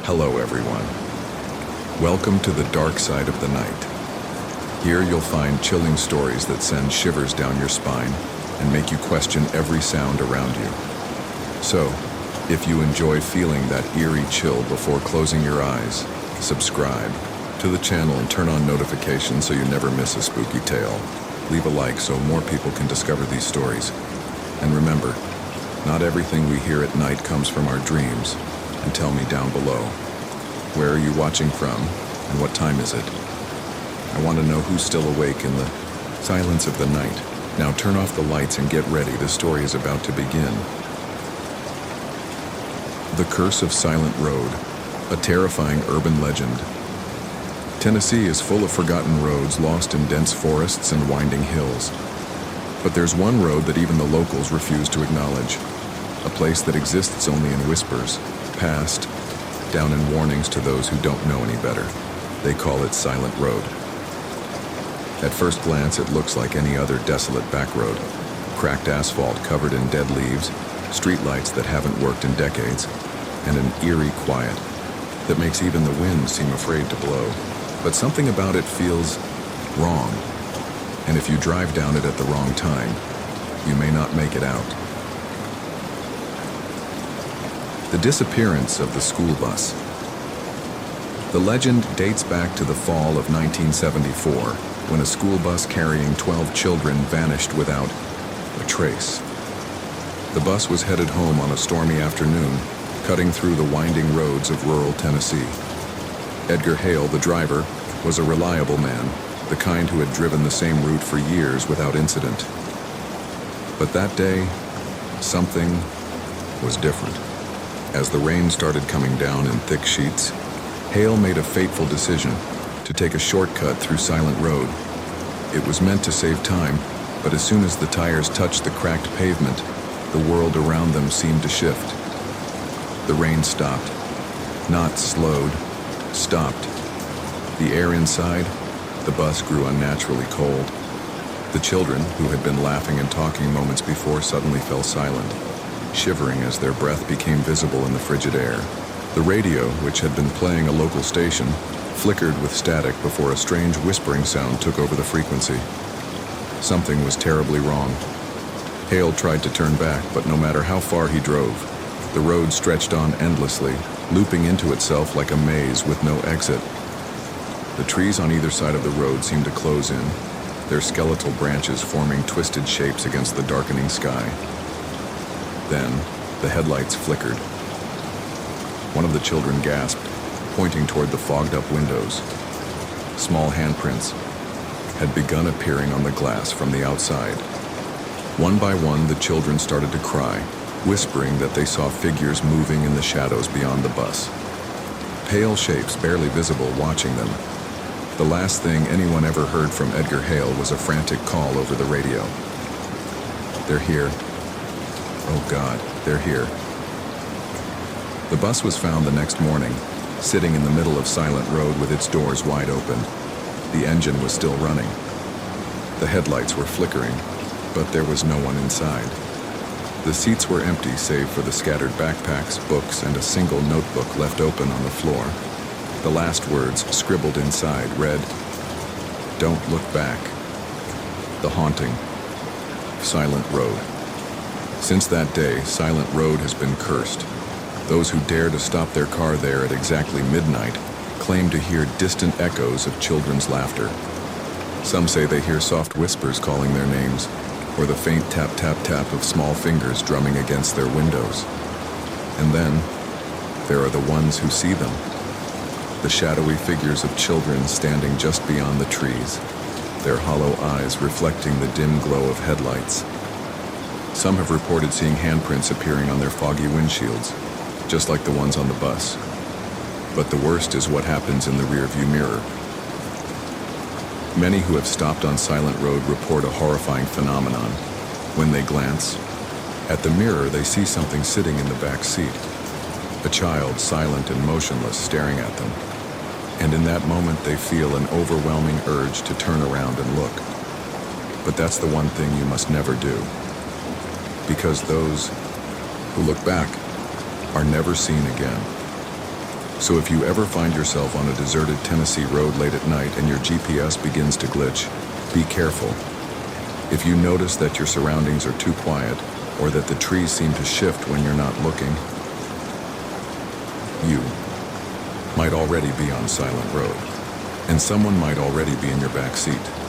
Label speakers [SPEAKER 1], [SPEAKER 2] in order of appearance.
[SPEAKER 1] Hello everyone. Welcome to the dark side of the night. Here you'll find chilling stories that send shivers down your spine and make you question every sound around you. So, if you enjoy feeling that eerie chill before closing your eyes, subscribe to the channel and turn on notifications so you never miss a spooky tale. Leave a like so more people can discover these stories. And remember, not everything we hear at night comes from our dreams. And tell me down below, where are you watching from and what time is it? I want to know who's still awake in the silence of the night. Now turn off the lights and get ready. The story is about to begin. The Curse of Silent Road, a terrifying urban legend. Tennessee is full of forgotten roads lost in dense forests and winding hills. But there's one road that even the locals refuse to acknowledge, a place that exists only in whispers, passed down in warnings to those who don't know any better. They call it Silent Road. At first glance, it looks like any other desolate back road. Cracked asphalt covered in dead leaves, streetlights that haven't worked in decades, and an eerie quiet that makes even the wind seem afraid to blow. But something about it feels wrong. And if you drive down it at the wrong time, you may not make it out. The disappearance of the school bus. The legend dates back to the fall of 1974, when a school bus carrying 12 children vanished without a trace. The bus was headed home on a stormy afternoon, cutting through the winding roads of rural Tennessee. Edgar Hale, the driver, was a reliable man, the kind who had driven the same route for years without incident. But that day, something was different. As the rain started coming down in thick sheets, Hale made a fateful decision to take a shortcut through Silent Road. It was meant to save time, but as soon as the tires touched the cracked pavement, the world around them seemed to shift. The rain stopped. Not slowed, stopped. The air inside, the bus grew unnaturally cold. The children, who had been laughing and talking moments before, suddenly fell silent, shivering as their breath became visible in the frigid air. The radio, which had been playing a local station, flickered with static before a strange whispering sound took over the frequency. Something was terribly wrong. Hale tried to turn back, but no matter how far he drove, the road stretched on endlessly, looping into itself like a maze with no exit. The trees on either side of the road seemed to close in, their skeletal branches forming twisted shapes against the darkening sky. Then, the headlights flickered. One of the children gasped, pointing toward the fogged-up windows. Small handprints had begun appearing on the glass from the outside. One by one, the children started to cry, whispering that they saw figures moving in the shadows beyond the bus. Pale shapes barely visible watching them. The last thing anyone ever heard from Edgar Hale was a frantic call over the radio. "They're here. Oh God, they're here." The bus was found the next morning, sitting in the middle of Silent Road with its doors wide open. The engine was still running. The headlights were flickering, but there was no one inside. The seats were empty save for the scattered backpacks, books, and a single notebook left open on the floor. The last words, scribbled inside, read, "Don't look back. The haunting. Silent Road." Since that day, Silent Road has been cursed. Those who dare to stop their car there at exactly midnight claim to hear distant echoes of children's laughter. Some say they hear soft whispers calling their names, or the faint tap-tap-tap of small fingers drumming against their windows. And then, there are the ones who see them, the shadowy figures of children standing just beyond the trees, their hollow eyes reflecting the dim glow of headlights. Some have reported seeing handprints appearing on their foggy windshields, just like the ones on the bus. But the worst is what happens in the rearview mirror. Many who have stopped on Silent Road report a horrifying phenomenon. When they glance at the mirror, they see something sitting in the back seat, a child silent and motionless staring at them. And in that moment, they feel an overwhelming urge to turn around and look. But that's the one thing you must never do, because those who look back are never seen again. So if you ever find yourself on a deserted Tennessee road late at night and your GPS begins to glitch, be careful. If you notice that your surroundings are too quiet, or that the trees seem to shift when you're not looking, you might already be on silent road, and someone might already be in your back seat.